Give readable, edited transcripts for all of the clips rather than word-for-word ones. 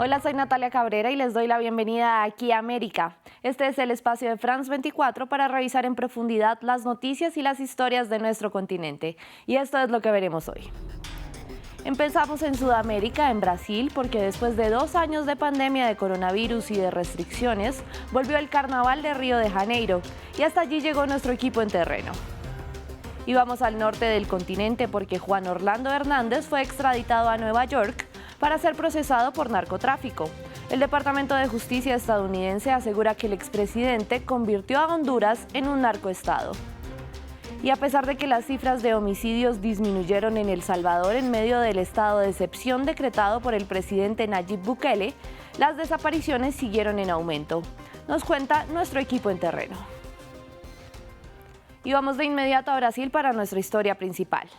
Hola, soy Natalia Cabrera y les doy la bienvenida aquí a América. Este es el espacio de France 24 para revisar en profundidad las noticias y las historias de nuestro continente. Y esto es lo que veremos hoy. Empezamos en Sudamérica, en Brasil, porque después de 2 años de pandemia de coronavirus y de restricciones, volvió el Carnaval de Río de Janeiro y hasta allí llegó nuestro equipo en terreno. Y vamos al norte del continente porque Juan Orlando Hernández fue extraditado a Nueva York para ser procesado por narcotráfico. El Departamento de Justicia estadounidense asegura que el expresidente convirtió a Honduras en un narcoestado. Y a pesar de que las cifras de homicidios disminuyeron en El Salvador en medio del estado de excepción decretado por el presidente Nayib Bukele, las desapariciones siguieron en aumento. Nos cuenta nuestro equipo en terreno. Y vamos de inmediato a Brasil para nuestra historia principal.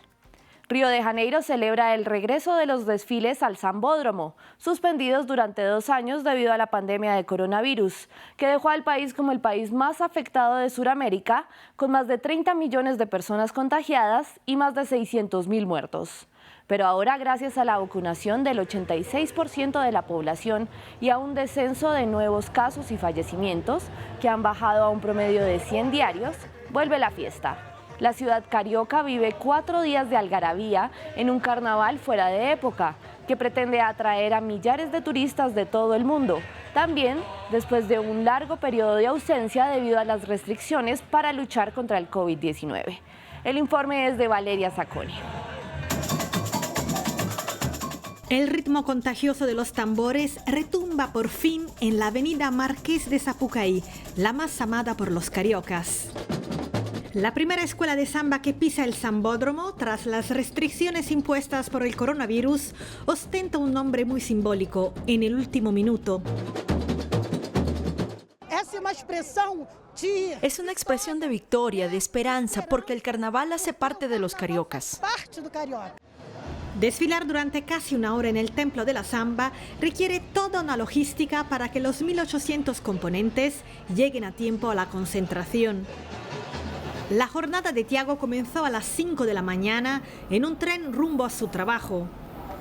Río de Janeiro celebra el regreso de los desfiles al Sambódromo, suspendidos durante 2 años debido a la pandemia de coronavirus, que dejó al país como el país más afectado de Sudamérica, con más de 30 millones de personas contagiadas y más de 600.000 muertos. Pero ahora, gracias a la vacunación del 86% de la población y a un descenso de nuevos casos y fallecimientos, que han bajado a un promedio de 100 diarios, vuelve la fiesta. La ciudad carioca vive 4 días de algarabía en un carnaval fuera de época, que pretende atraer a millares de turistas de todo el mundo, también después de un largo periodo de ausencia debido a las restricciones para luchar contra el COVID-19. El informe es de Valeria Zacconi. El ritmo contagioso de los tambores retumba por fin en la avenida Marqués de Sapucaí, la más amada por los cariocas. La primera escuela de samba que pisa el Sambódromo, tras las restricciones impuestas por el coronavirus, ostenta un nombre muy simbólico: En el último minuto. Es una expresión de victoria, de esperanza, porque el carnaval hace parte de los cariocas. Desfilar durante casi 1 hora en el Templo de la Samba requiere toda una logística para que los 1.800 componentes lleguen a tiempo a la concentración. La jornada de Tiago comenzó a las 5 de la mañana en un tren rumbo a su trabajo.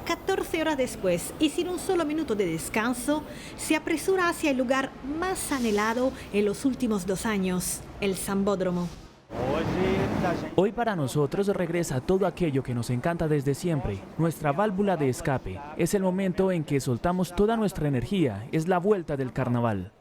14 horas después, y sin un solo minuto de descanso, se apresura hacia el lugar más anhelado en los últimos 2 años, el Sambódromo. Hoy para nosotros regresa todo aquello que nos encanta desde siempre, nuestra válvula de escape. Es el momento en que soltamos toda nuestra energía, es la vuelta del carnaval.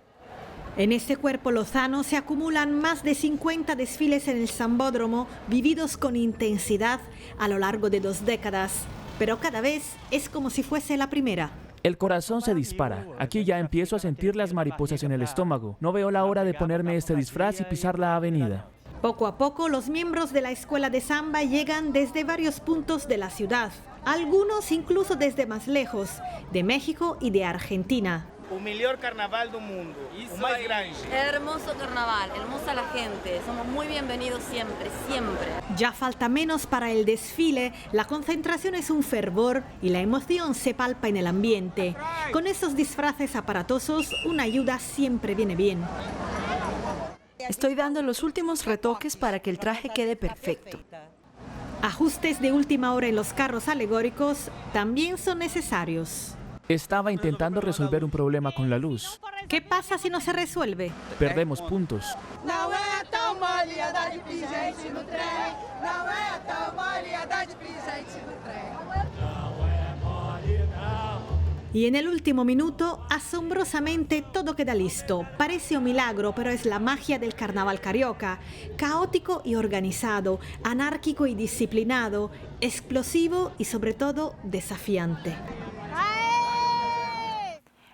En este cuerpo lozano se acumulan más de 50 desfiles en el Sambódromo, vividos con intensidad a lo largo de 2 décadas, pero cada vez es como si fuese la primera. El corazón se dispara. Aquí ya empiezo a sentir las mariposas en el estómago. No veo la hora de ponerme este disfraz y pisar la avenida. Poco a poco, los miembros de la escuela de samba llegan desde varios puntos de la ciudad, algunos incluso desde más lejos, de México y de Argentina. O mejor carnaval del mundo, o más grande. Hermoso carnaval, hermosa la gente, somos muy bienvenidos siempre, siempre. Ya falta menos para el desfile, la concentración es un fervor y la emoción se palpa en el ambiente. Con esos disfraces aparatosos, una ayuda siempre viene bien. Estoy dando los últimos retoques para que el traje quede perfecto. Ajustes de última hora en los carros alegóricos también son necesarios. Estaba intentando resolver un problema con la luz. ¿Qué pasa si no se resuelve? Perdemos puntos. Y en el último minuto, asombrosamente, todo queda listo. Parece un milagro, pero es la magia del carnaval carioca. Caótico y organizado, anárquico y disciplinado, explosivo y sobre todo desafiante.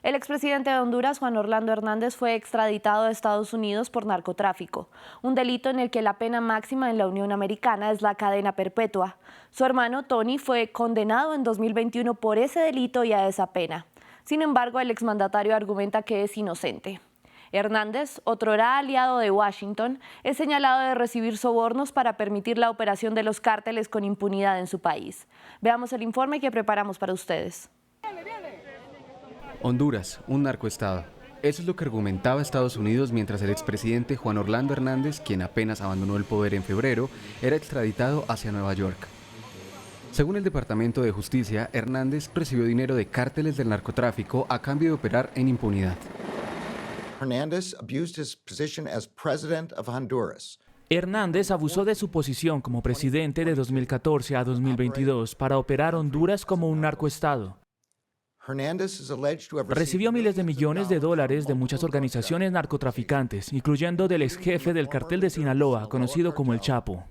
El expresidente de Honduras, Juan Orlando Hernández, fue extraditado a Estados Unidos por narcotráfico, un delito en el que la pena máxima en la Unión Americana es la cadena perpetua. Su hermano Tony fue condenado en 2021 por ese delito y a esa pena. Sin embargo, el exmandatario argumenta que es inocente. Hernández, otrora aliado de Washington, es señalado de recibir sobornos para permitir la operación de los cárteles con impunidad en su país. Veamos el informe que preparamos para ustedes. Honduras, un narcoestado. Eso es lo que argumentaba Estados Unidos mientras el expresidente Juan Orlando Hernández, quien apenas abandonó el poder en febrero, era extraditado hacia Nueva York. Según el Departamento de Justicia, Hernández recibió dinero de cárteles del narcotráfico a cambio de operar en impunidad. Hernandez abused his position as president of Honduras. Hernández abusó de su posición como presidente de 2014 a 2022 para operar Honduras como un narcoestado. Recibió miles de millones de dólares de muchas organizaciones narcotraficantes, incluyendo del ex jefe del cartel de Sinaloa, conocido como El Chapo.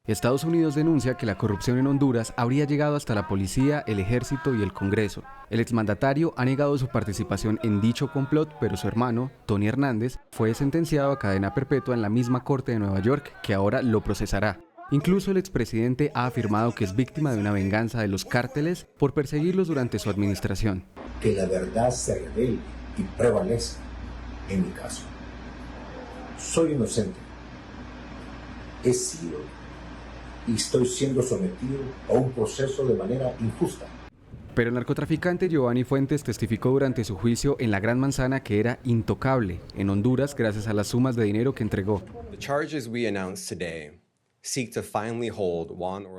Estados Unidos denuncia que la corrupción en Honduras habría llegado hasta la policía, el ejército y el Congreso. El exmandatario ha negado su participación en dicho complot, pero su hermano, Tony Hernández, fue sentenciado a cadena perpetua en la misma corte de Nueva York, que ahora lo procesará. Incluso el expresidente ha afirmado que es víctima de una venganza de los cárteles por perseguirlos durante su administración. Que la verdad se revele y prevalezca en mi caso. Soy inocente. He sido y estoy siendo sometido a un proceso de manera injusta. Pero el narcotraficante Giovanni Fuentes testificó durante su juicio en la Gran Manzana que era intocable en Honduras gracias a las sumas de dinero que entregó.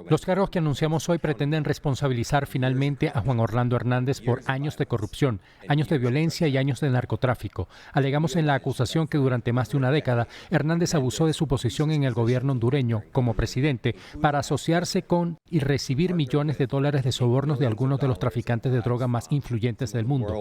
Los cargos que anunciamos hoy pretenden responsabilizar finalmente a Juan Orlando Hernández por años de corrupción, años de violencia y años de narcotráfico. Alegamos en la acusación que durante más de una década Hernández abusó de su posición en el gobierno hondureño como presidente para asociarse con y recibir millones de dólares de sobornos de algunos de los traficantes de droga más influyentes del mundo.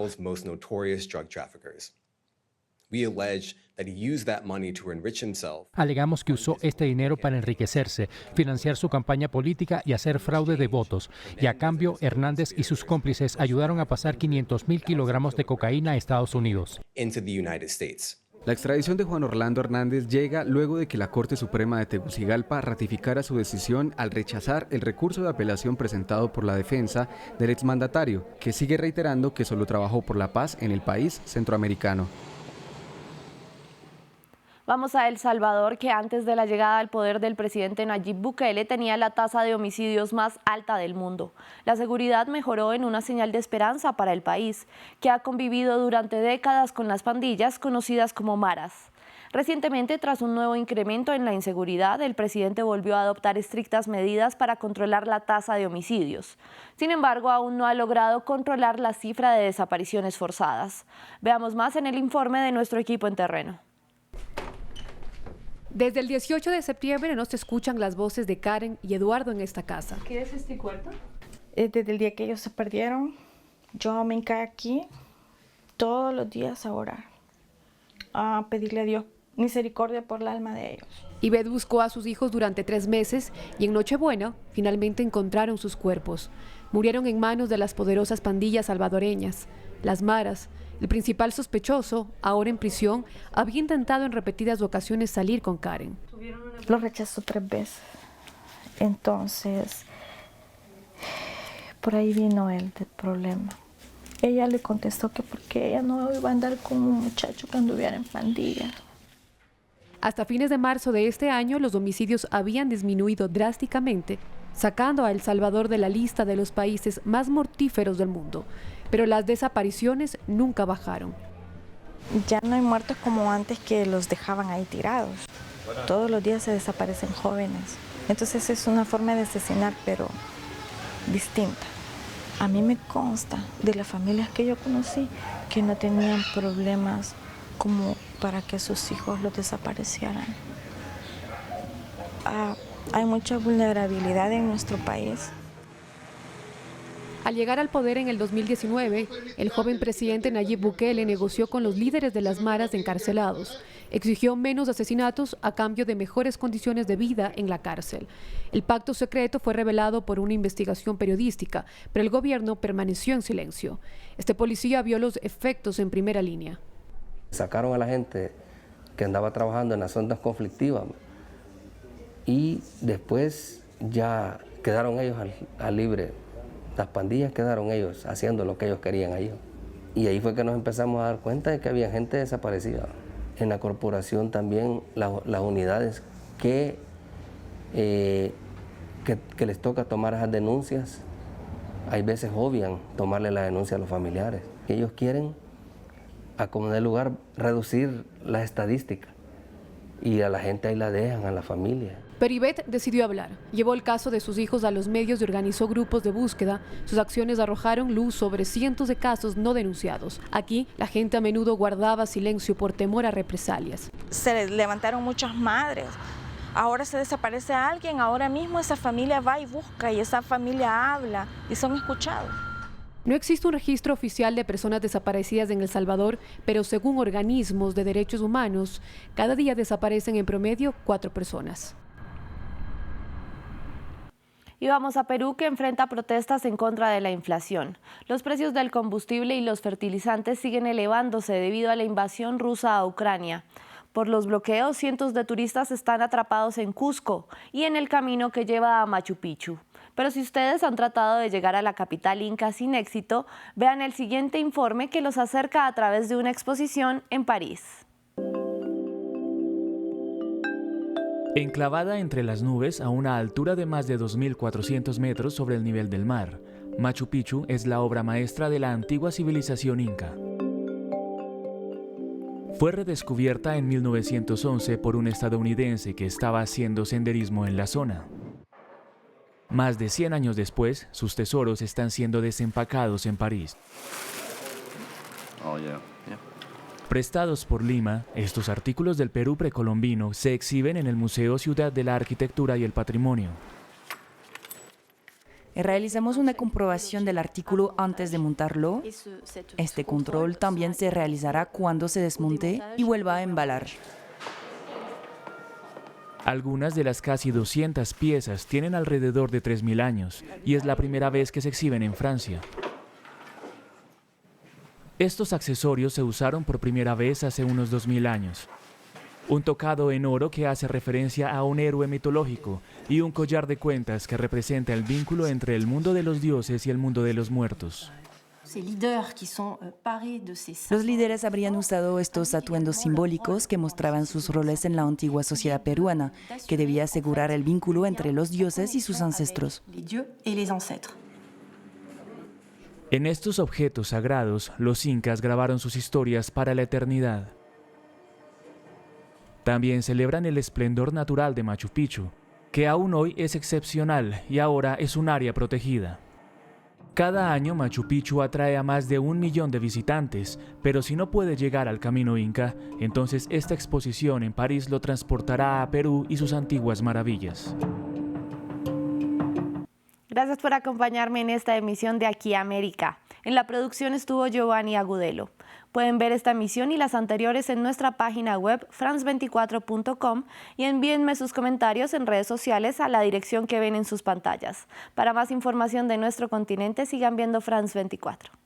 Alegamos que usó este dinero para enriquecerse, financiar su campaña política y hacer fraude de votos. Y a cambio, Hernández y sus cómplices ayudaron a pasar 500.000 kilogramos de cocaína a Estados Unidos. La extradición de Juan Orlando Hernández llega luego de que la Corte Suprema de Tegucigalpa ratificara su decisión al rechazar el recurso de apelación presentado por la defensa del exmandatario, que sigue reiterando que solo trabajó por la paz en el país centroamericano. Vamos a El Salvador, que antes de la llegada al poder del presidente Nayib Bukele tenía la tasa de homicidios más alta del mundo. La seguridad mejoró en una señal de esperanza para el país, que ha convivido durante décadas con las pandillas conocidas como maras. Recientemente, tras un nuevo incremento en la inseguridad, el presidente volvió a adoptar estrictas medidas para controlar la tasa de homicidios. Sin embargo, aún no ha logrado controlar la cifra de desapariciones forzadas. Veamos más en el informe de nuestro equipo en terreno. Desde el 18 de septiembre no se escuchan las voces de Karen y Eduardo en esta casa. ¿Qué es este cuarto? Desde el día que ellos se perdieron, yo me encargué aquí todos los días a orar, a pedirle a Dios misericordia por el alma de ellos. Ivette buscó a sus hijos durante 3 meses y en Nochebuena finalmente encontraron sus cuerpos. Murieron en manos de las poderosas pandillas salvadoreñas, las maras. El principal sospechoso, ahora en prisión, había intentado en repetidas ocasiones salir con Karen. Lo rechazó 3 veces. Entonces, por ahí vino el problema. Ella le contestó que porque ella no iba a andar con un muchacho que anduviera en pandilla. Hasta fines de marzo de este año, los homicidios habían disminuido drásticamente, sacando a El Salvador de la lista de los países más mortíferos del mundo. Pero las desapariciones nunca bajaron. Ya no hay muertos como antes que los dejaban ahí tirados. Todos los días se desaparecen jóvenes. Entonces es una forma de asesinar, pero distinta. A mí me consta de las familias que yo conocí que no tenían problemas como para que sus hijos los desaparecieran. Hay mucha vulnerabilidad en nuestro país. Al llegar al poder en el 2019, el joven presidente Nayib Bukele negoció con los líderes de las maras encarcelados. Exigió menos asesinatos a cambio de mejores condiciones de vida en la cárcel. El pacto secreto fue revelado por una investigación periodística, pero el gobierno permaneció en silencio. Este policía vio los efectos en primera línea. Sacaron a la gente que andaba trabajando en las zonas conflictivas y después ya quedaron ellos al libre. Las pandillas quedaron ellos haciendo lo que ellos querían ahí. Y ahí fue que nos empezamos a dar cuenta de que había gente desaparecida. En la corporación también las unidades que les toca tomar esas denuncias, hay veces obvian tomarle la denuncia a los familiares. Ellos quieren, a como de lugar, reducir las estadísticas y a la gente ahí la dejan, a la familia. Pero Ivette decidió hablar. Llevó el caso de sus hijos a los medios y organizó grupos de búsqueda. Sus acciones arrojaron luz sobre cientos de casos no denunciados. Aquí, la gente a menudo guardaba silencio por temor a represalias. Se levantaron muchas madres. Ahora se desaparece a alguien, ahora mismo esa familia va y busca y esa familia habla y son escuchados. No existe un registro oficial de personas desaparecidas en El Salvador, pero según organismos de derechos humanos, cada día desaparecen en promedio 4 personas. Y vamos a Perú, que enfrenta protestas en contra de la inflación. Los precios del combustible y los fertilizantes siguen elevándose debido a la invasión rusa a Ucrania. Por los bloqueos, cientos de turistas están atrapados en Cusco y en el camino que lleva a Machu Picchu. Pero si ustedes han tratado de llegar a la capital inca sin éxito, vean el siguiente informe que los acerca a través de una exposición en París. Enclavada entre las nubes a una altura de más de 2.400 metros sobre el nivel del mar, Machu Picchu es la obra maestra de la antigua civilización inca. Fue redescubierta en 1911 por un estadounidense que estaba haciendo senderismo en la zona. Más de 100 años después, sus tesoros están siendo desempacados en París. Prestados por Lima, estos artículos del Perú precolombino se exhiben en el Museo Ciudad de la Arquitectura y el Patrimonio. Realizamos una comprobación del artículo antes de montarlo. Este control también se realizará cuando se desmonte y vuelva a embalar. Algunas de las casi 200 piezas tienen alrededor de 3.000 años y es la primera vez que se exhiben en Francia. Estos accesorios se usaron por primera vez hace unos 2.000 años. Un tocado en oro que hace referencia a un héroe mitológico y un collar de cuentas que representa el vínculo entre el mundo de los dioses y el mundo de los muertos. Los líderes habrían usado estos atuendos simbólicos que mostraban sus roles en la antigua sociedad peruana, que debía asegurar el vínculo entre los dioses y sus ancestros. En estos objetos sagrados, los incas grabaron sus historias para la eternidad. También celebran el esplendor natural de Machu Picchu, que aún hoy es excepcional y ahora es un área protegida. Cada año Machu Picchu atrae a más de 1 millón de visitantes, pero si no puede llegar al camino inca, entonces esta exposición en París lo transportará a Perú y sus antiguas maravillas. Gracias por acompañarme en esta emisión de Aquí América. En la producción estuvo Giovanni Agudelo. Pueden ver esta emisión y las anteriores en nuestra página web france24.com y envíenme sus comentarios en redes sociales a la dirección que ven en sus pantallas. Para más información de nuestro continente, sigan viendo France 24.